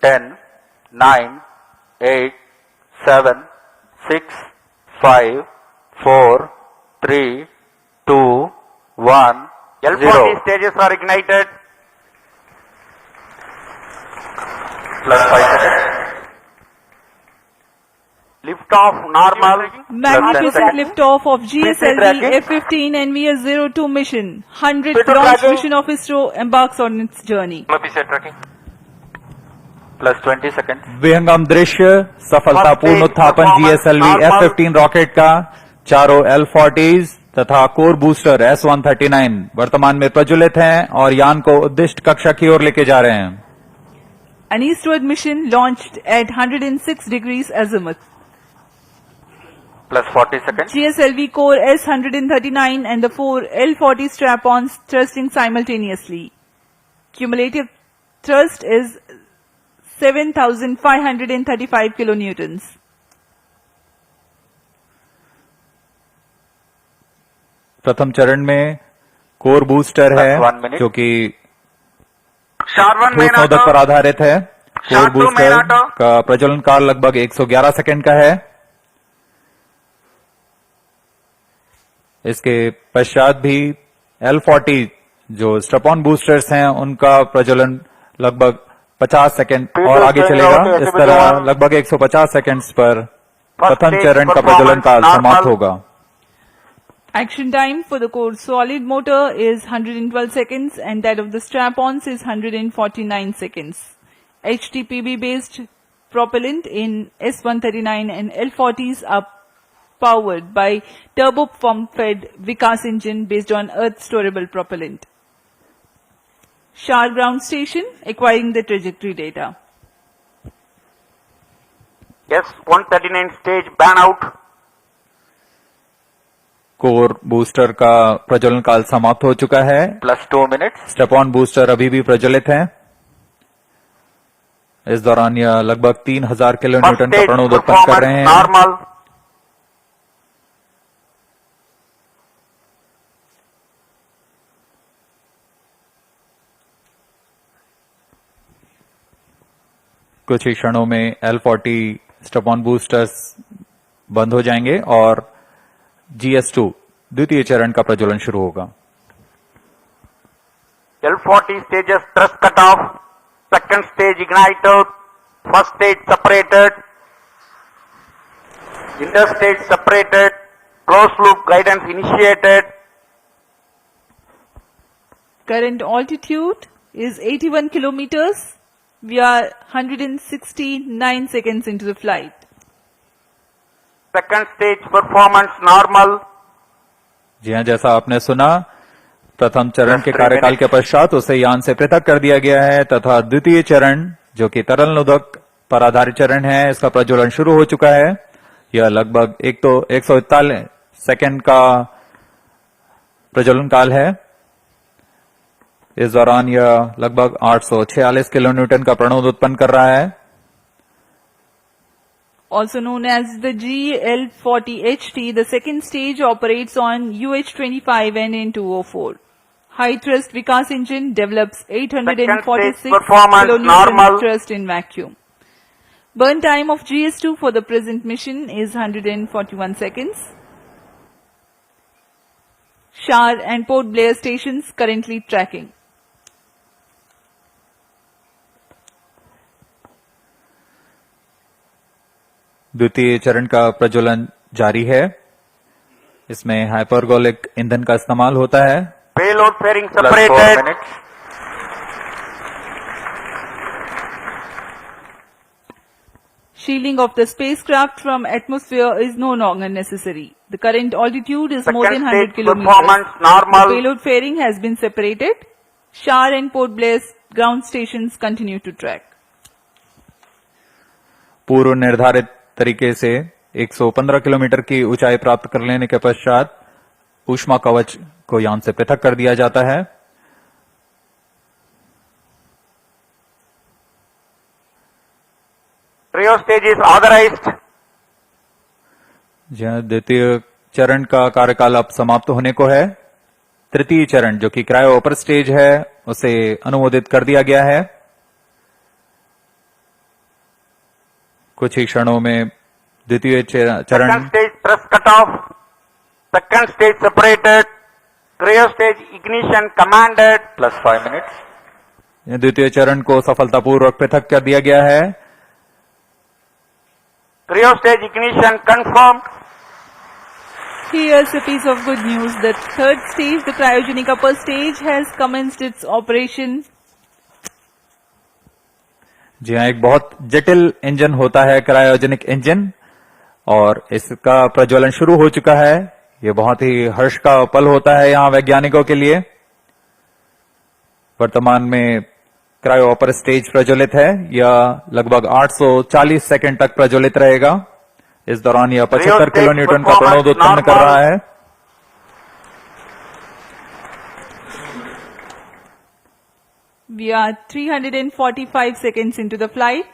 10, 9, 8, 7, 6, 5, 4, 3, 2, 1, L40 0. stages are ignited. Plus 5 seconds. Lift off normal. Magnificent seconds. liftoff of GSLV tracking. F-15 NVS-02 mission. 100th Speed launch tracking. mission of ISRO embarks on its journey. MPC tracking. Plus 20 seconds. विहंगम दृश्य सफलतापूर्ण First stage उत्थापन performance GSLV normal. F-15 rocket का चारों L40s तथा core booster S-139 वर्तमान में प्रज्वलित हैं और यान को उद्दिष्ट कक्षा की ओर लेके जा रहे हैं। An eastward mission launched at 106 degrees azimuth. Plus 40 seconds. GSLV core S-139 and the 4 L-40 strap-ons thrusting simultaneously. Cumulative thrust is 7,535 kilonewtons. प्रथम चरण में कोर बूस्टर है Just 1 minute. जो कि Sharvan ठोस main नोदक auto. पर आधारित है। Core Sharp to booster main auto. का प्रज्वलन काल लगभग 111 सेकंड का है। इसके पश्चात भी L40 जो स्ट्रपॉन बूस्टर्स हैं उनका प्रज्वलन लगभग 50 सेकंड और आगे चलेगा। इस तरह लगभग 150 सेकंड्स पर प्रथम चरण का प्रज्वलन काल समाप्त होगा। Action time for the core solid motor is 112 seconds and that of the strap-ons is 149 seconds. HTPB based propellant in S-139 and L-40s are powered by turbopump-fed Vikas engine based on earth storable propellant. Shar ground station acquiring the trajectory data. S-139 stage ban out. Core booster का प्रज्वलन काल समाप्त हो चुका है। Plus 2 minutes. स्टेपॉन booster अभी भी प्रज्वलित हैं। इस दौरान यह लगभग 3000 किलो First न्यूटन का stage प्रणोद उत्पन्न कर performance रहे हैं। normal. कुछ ही क्षणों में L40 स्टेपॉन बूस्टर्स बंद हो जाएंगे और GS2 द्वितीय चरण का प्रज्वलन शुरू होगा। L40 stages thrust cut off. Second stage ignited. First stage separated. Interstage separated. Closed loop guidance initiated. Current altitude is 81 kilometers. We are 169 seconds into the flight. Second stage performance normal. जी हाँ, जैसा आपने सुना, प्रथम चरण के कार्यकाल के पश्चात उसे यान से पृथक कर दिया गया है तथा द्वितीय चरण जो कि तरल नोदक पर आधारित चरण है, इसका प्रज्वलन शुरू हो चुका है। यह लगभग 141 सेकंड का प्रज्वलन काल है। इस दौरान यह लगभग 846 किलो न्यूटन का प्रणोद उत्पन्न कर रहा है। Also known as the GL40HT, the second stage operates on UH-25 and N204. High thrust Vikas engine develops 846 performance kilonewton normal. thrust in vacuum. Burn time of GS2 for the present mission is 141 seconds. Shar and Port Blair stations currently tracking. द्वितीय चरण का प्रज्वलन जारी है। इसमें hypergolic ईंधन का इस्तेमाल होता है। Payload fairing Plus 4 separated. minutes. Shielding of the spacecraft from atmosphere is no longer necessary. The current altitude is more than Second 100 stage kilometers. performance The normal. payload fairing has been separated. Shar and Port Blair ground stations continue to track. पूर्व निर्धारित तरीके से 115 kilometre की ऊंचाई प्राप्त कर लेने के पश्चात ऊष्मा कवच को यान से पृथक कर दिया जाता है। Trio stage is authorized. जहाँ द्वितीय चरण का कार्यकाल अब समाप्त होने को है। तृतीय चरण जो कि क्रायो अपर स्टेज है उसे अनुमोदित कर दिया गया है। कुछ ही क्षणों में द्वितीय चरण Second stage thrust cutoff. Second stage separated. Cryo stage ignition commanded. plus 5 minutes, द्वितीय चरण को सफलतापूर्वक पृथक कर दिया गया है। Cryo stage ignition confirmed. Here's a piece of good news. The third stage, the cryogenic upper stage, has commenced its operation. जी हाँ, एक बहुत जटिल इंजन होता है क्रायोजेनिक इंजन, और इसका प्रज्वलन शुरू हो चुका है। ये बहुत ही हर्ष का पल होता है यहाँ वैज्ञानिकों के लिए। वर्तमान में क्रायो अपर स्टेज प्रज्वलित है। यह लगभग 840 सेकंड तक प्रज्वलित रहेगा। इस दौरान यह 75 किलो न्यूटन का प्रणोद उत्पन्न कर रहा है। We are 345 seconds into the flight.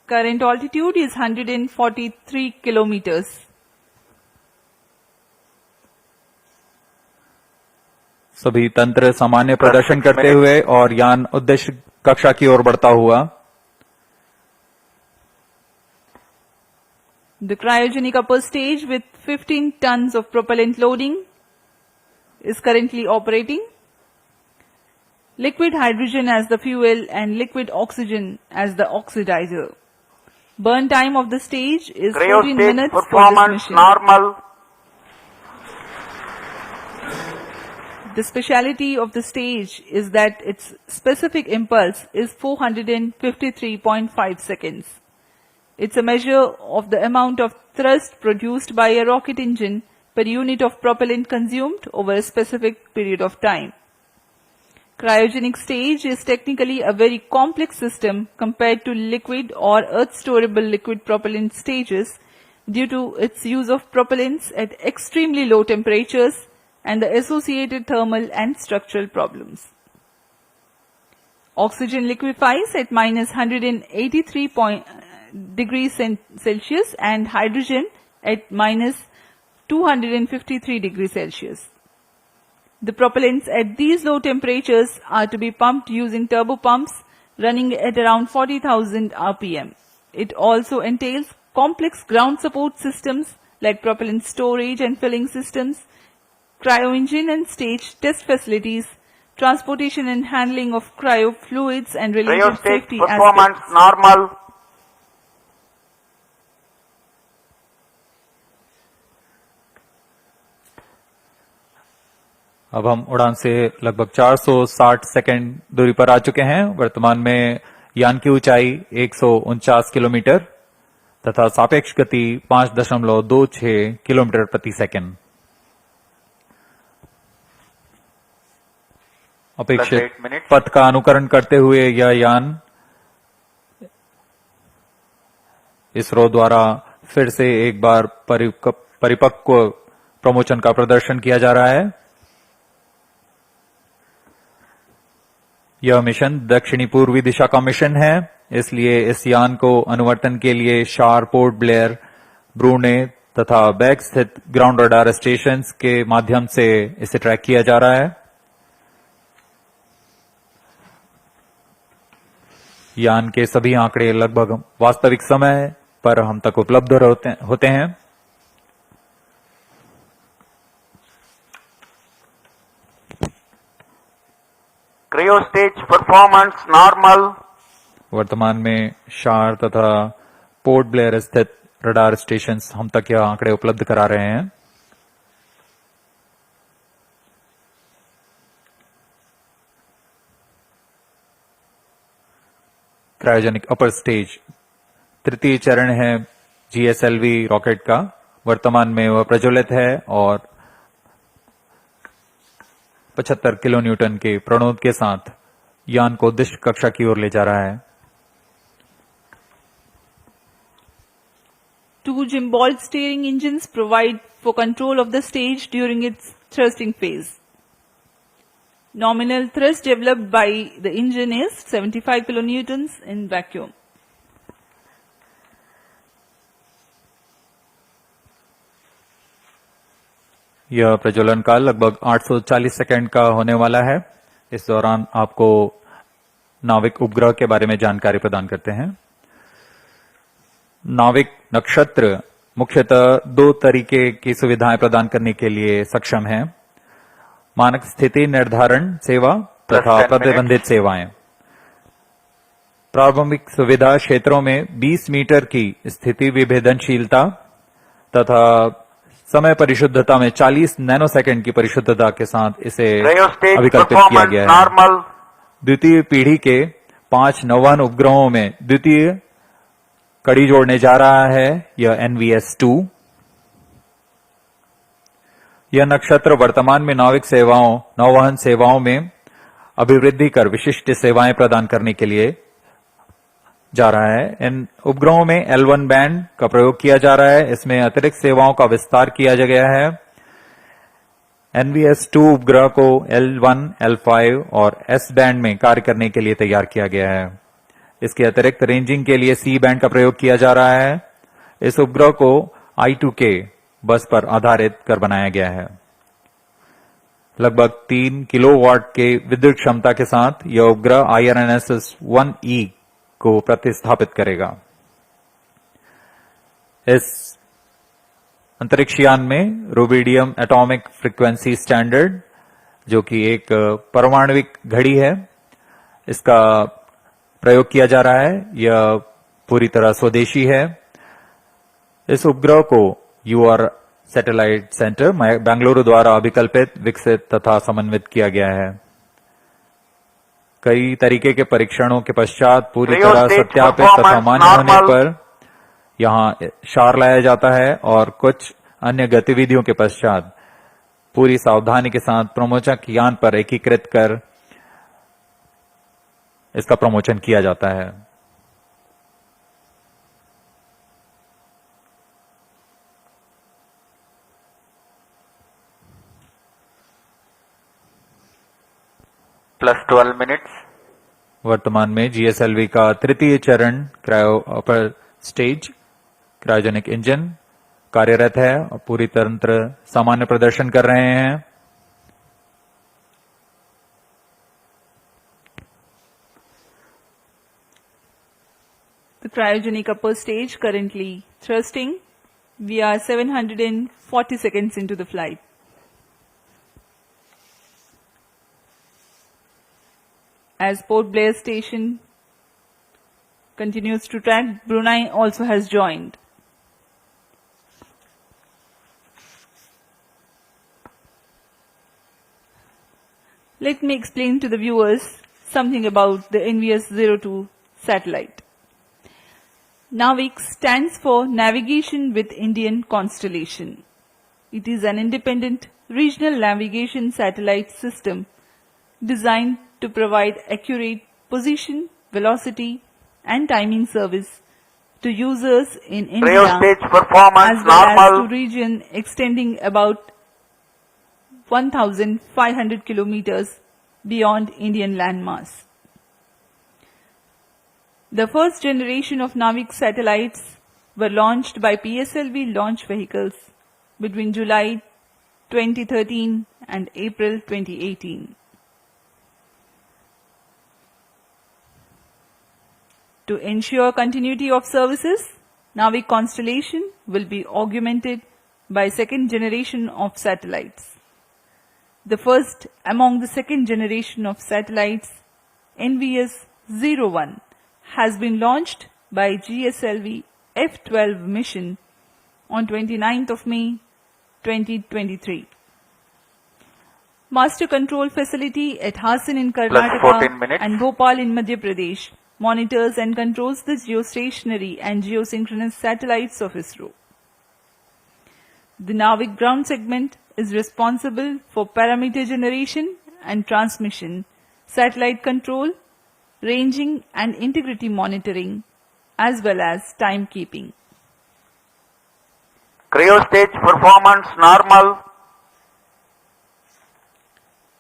Current altitude is 143 kilometers. सभी तंत्र सामान्य प्रदर्शन करते हुए और यान उद्देश्य कक्षा की ओर बढ़ता हुआ। The cryogenic upper stage with 15 tons of propellant loading is currently operating. Liquid hydrogen as the fuel and liquid oxygen as the oxidizer. Burn time of the stage is Cryo 14 stage minutes for this performance mission. normal. The speciality of the stage is that its specific impulse is 453.5 seconds. It's a measure of the amount of thrust produced by a rocket engine per unit of propellant consumed over a specific period of time. Cryogenic stage is technically a very complex system compared to liquid or earth-storable liquid propellant stages due to its use of propellants at extremely low temperatures and the associated thermal and structural problems. Oxygen liquefies at minus 183 degrees Celsius and hydrogen at minus 253 degrees Celsius. The propellants at these low temperatures are to be pumped using turbopumps running at around 40,000 RPM. It also entails complex ground support systems like propellant storage and filling systems, cryo engine and stage test facilities, transportation and handling of cryo fluids and Cryo related stage safety performance aspects. normal. अब हम उड़ान से लगभग 460 second दूरी पर आ चुके हैं। वर्तमान में यान की ऊंचाई 149 किलोमीटर तथा सापेक्ष गति 5.26 किलोमीटर प्रति सेकंड। अपेक्षित 8 minutes. पथ का अनुकरण करते हुए यह यान इसरो द्वारा फिर से एक बार परिपक्व प्रमोशन का प्रदर्शन किया जा रहा है। यह मिशन दक्षिणी पूर्वी दिशा का मिशन है, इसलिए इस यान को अनुवर्तन के लिए शार, पोर्ट ब्लेयर, ब्रूने तथा बैग स्थित ग्राउंड रडार स्टेशन के माध्यम से इसे ट्रैक किया जा रहा है। यान के सभी आंकड़े लगभग वास्तविक समय पर हम तक उपलब्ध होते हैं। Cryo stage performance normal. वर्तमान में शार तथा पोर्ट ब्लेयर स्थित रडार स्टेशन हम तक यह आंकड़े उपलब्ध करा रहे हैं। क्रायोजेनिक अपर स्टेज तृतीय चरण है GSLV रॉकेट का। वर्तमान में वह प्रज्वलित है और 75 किलो न्यूटन के प्रणोद के साथ यान को उद्दिष्ट कक्षा की ओर ले जा रहा है। Two Gimbald steering engines provide for control of the stage during its thrusting phase. Nominal thrust developed by the engine is 75 kilonewtons in vacuum. यह प्रज्वलन काल लगभग 840 सेकंड का होने वाला है। इस दौरान आपको नाविक उपग्रह के बारे में जानकारी प्रदान करते हैं। नाविक नक्षत्र मुख्यतः दो तरीके की सुविधाएं प्रदान करने के लिए सक्षम है। मानक स्थिति निर्धारण सेवा तथा 10 प्रतिबंधित सेवाएं। प्रारंभिक सुविधा क्षेत्रों में 20 मीटर की स्थिति विभेदनशीलता तथा समय परिशुद्धता में 40 नैनोसेकंड की परिशुद्धता के साथ इसे Cryo stage अभिकल्पित किया performance गया है। normal. द्वितीय पीढ़ी के 5 नौवहन उपग्रहों में द्वितीय कड़ी जोड़ने जा रहा है यह NVS-2। यह नक्षत्र वर्तमान में नाविक सेवाओं नौवहन सेवाओं में अभिवृद्धि कर विशिष्ट सेवाएं प्रदान करने के लिए जा रहा है। इन उपग्रहों में L1 बैंड का प्रयोग किया जा रहा है। इसमें अतिरिक्त सेवाओं का विस्तार किया गया है। NVS-2 उपग्रह को L1, L5 और S बैंड में कार्य करने के लिए तैयार किया गया है। इसके अतिरिक्त रेंजिंग के लिए C बैंड का प्रयोग किया जा रहा है। इस उपग्रह को I2K बस पर आधारित कर बनाया गया है। लगभग 3 किलोवाट के विद्युत क्षमता के साथ यह उपग्रह IRNSS-1E को प्रतिस्थापित करेगा। इस अंतरिक्ष यान में रुबिडियम एटॉमिक फ्रीक्वेंसी स्टैंडर्ड, जो कि एक परमाणुविक घड़ी है, इसका प्रयोग किया जा रहा है। यह पूरी तरह स्वदेशी है। इस उपग्रह को यूआर सैटेलाइट सेंटर बेंगलुरु द्वारा अभिकल्पित, विकसित तथा समन्वित किया गया है। कई तरीके के परीक्षणों के पश्चात पूरी Cryo तरह stage सत्यापित तथा performance मान्य होने normal. पर यहां क्षार लाया जाता है और कुछ अन्य गतिविधियों के पश्चात पूरी सावधानी के साथ प्रमोचक यान पर एकीकृत कर इसका प्रमोचन किया जाता है। +12 minutes. वर्तमान में GSLV का तृतीय चरण cryo upper stage cryogenic engine कार्यरत है और पूरी तंत्र सामान्य प्रदर्शन कर रहे हैं। The cryogenic upper stage currently thrusting. We are 740 seconds into the flight. As Port Blair station continues to track, Brunei also has joined. Let me explain to the viewers something about the NVS-02 satellite. NAVIC stands for Navigation with Indian Constellation. It is an independent regional navigation satellite system designed to provide accurate position, velocity and timing service to users in India Cryo stage performance as well as normal. to region extending about 1,500 kilometers beyond Indian landmass. The first generation of NAVIC satellites were launched by PSLV launch vehicles between July 2013 and April 2018. To ensure continuity of services, NAVIC constellation will be augmented by second generation of satellites. The first among the second generation of satellites, NVS-01, has been launched by GSLV F-12 mission on 29th of May 2023. Master control facility at Hassan in 14 Karnataka minutes. and Bhopal in Madhya Pradesh monitors and controls the geostationary and geosynchronous satellites of ISRO. The NAVIC ground segment is responsible for parameter generation and transmission, satellite control, ranging and integrity monitoring, as well as timekeeping. Cryo stage performance normal.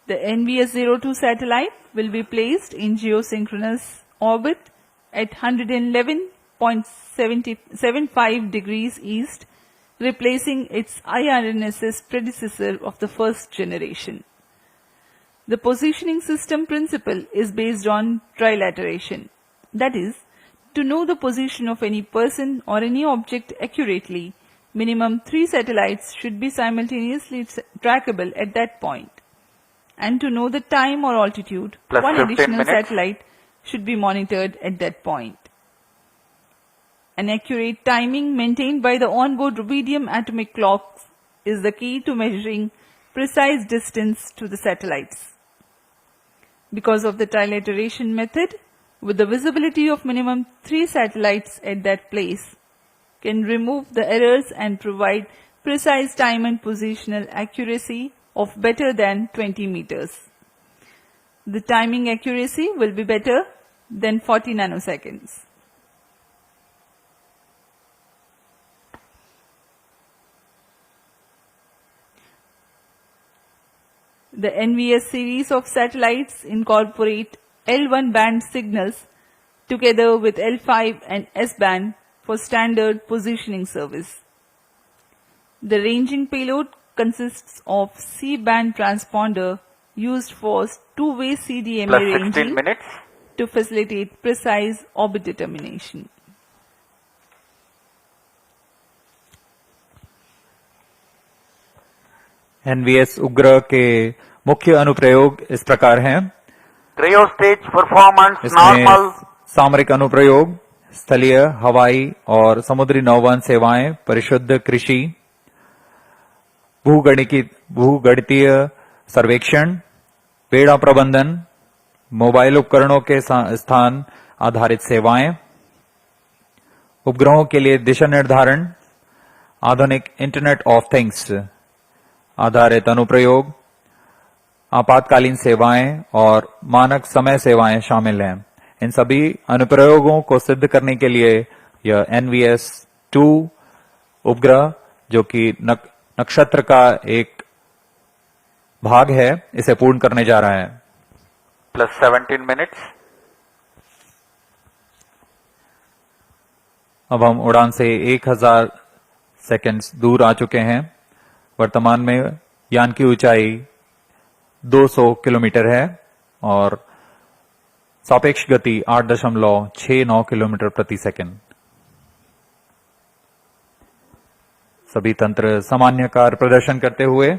The NVS-02 satellite will be placed in geosynchronous orbit at 111.75 degrees east, replacing its IRNSS predecessor of the first generation. The positioning system principle is based on trilateration, that is, To know the position of any person or any object accurately, minimum 3 satellites should be simultaneously trackable at that point. And to know the time or altitude, Plus one 15 additional minutes. satellite should be monitored at that point. An accurate timing maintained by the onboard rubidium atomic clocks is the key to measuring precise distance to the satellites. Because of the trilateration method, with the visibility of minimum 3 satellites at that place, can remove the errors and provide precise time and positional accuracy of better than 20 meters. The timing accuracy will be better than 40 nanoseconds. The NVS series of satellites incorporate L1 band signals together with L5 and S band for standard positioning service. The ranging payload consists of C-band transponder used for two-way CDMA Plus 16 ranging minutes. to facilitate precise orbit determination. NVS उपग्रह के मुख्य अनुप्रयोग इस प्रकार हैं। Cryostage performance इसमें normal. सामरिक अनुप्रयोग, स्थलीय, हवाई और समुद्री नौवहन सेवाएं, परिशुद्ध कृषि, भूगणितीय सर्वेक्षण, पेड़ा प्रबंधन, मोबाइल उपकरणों के स्थान आधारित सेवाएं, उपग्रहों के लिए दिशा निर्धारण, आधुनिक इंटरनेट ऑफ थिंग्स आधारित अनुप्रयोग, आपातकालीन सेवाएं और मानक समय सेवाएं शामिल हैं। इन सभी अनुप्रयोगों को सिद्ध करने के लिए यह NVS-2 उपग्रह, जो कि नक्षत्र का एक भाग है, इसे पूर्ण करने जा रहा है। Plus 17 minutes. अब हम उड़ान से 1000 सेकंड्स दूर आ चुके हैं। वर्तमान में यान की ऊंचाई 200 किलोमीटर है और सापेक्ष गति 8.69 किलोमीटर प्रति सेकंड। सभी तंत्र सामान्य कार्य प्रदर्शन करते हुए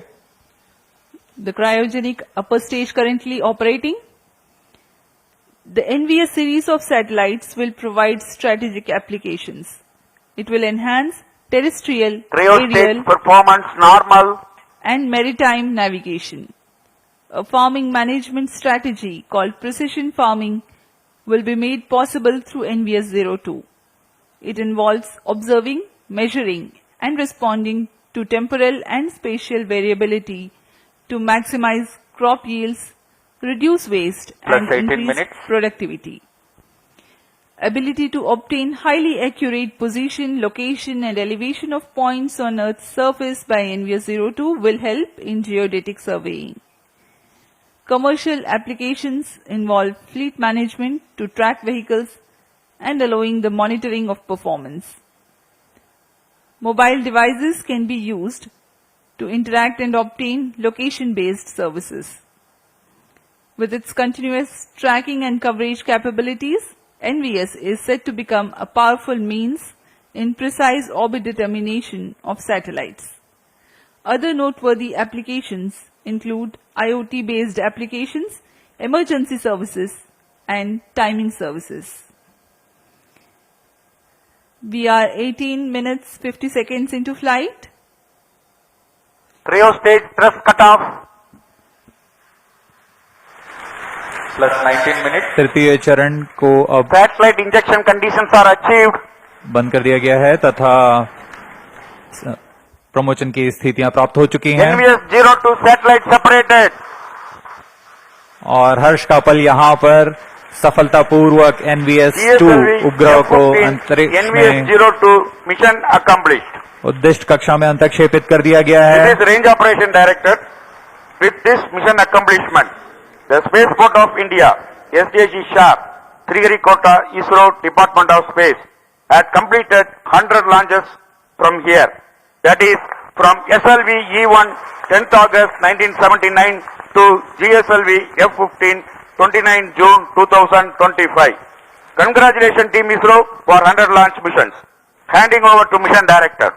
The cryogenic upper stage currently operating. The NVS series of satellites will provide strategic applications. It will enhance terrestrial, Cryostage aerial, performance normal. and maritime navigation. A farming management strategy called precision farming will be made possible through NVS-02. It involves observing, measuring, and responding to temporal and spatial variability to maximize crop yields, reduce waste, Plus and 18 increase minutes. productivity. Ability to obtain highly accurate position, location, and elevation of points on Earth's surface by NVS-02 will help in geodetic surveying. Commercial applications involve fleet management to track vehicles and allowing the monitoring of performance. Mobile devices can be used to interact and obtain location-based services. With its continuous tracking and coverage capabilities, NVS is set to become a powerful means in precise orbit determination of satellites. Other noteworthy applications include IoT-based applications, emergency services, and timing services. We are 18 minutes 50 seconds into flight. Cryostage thrust cutoff. Plus 19 minutes. तृतीय चरण को अब Satellite injection conditions are achieved. बंद कर दिया गया है तथा प्रमोशन की स्थितियां प्राप्त हो चुकी हैं NVS-02 satellite separated. और हर्ष का पल यहाँ पर सफलतापूर्वक NVS-2 GSLV उपग्रह को F-15 अंतरिक्ष में NVS-02 mission accomplished. उद्दिष्ट कक्षा में अंतक्षेपित कर दिया गया है। This is Range Operation Director. With this mission accomplishment, the Spaceport of India, SDG SHARP, Sriharikota, ISRO, Department of Space, had completed 100 launches from here. That is, from SLV E1, 10th August 1979 to GSLV F-15, 29 June 2025. Congratulations Team ISRO for 100 launch missions. Handing over to Mission Director.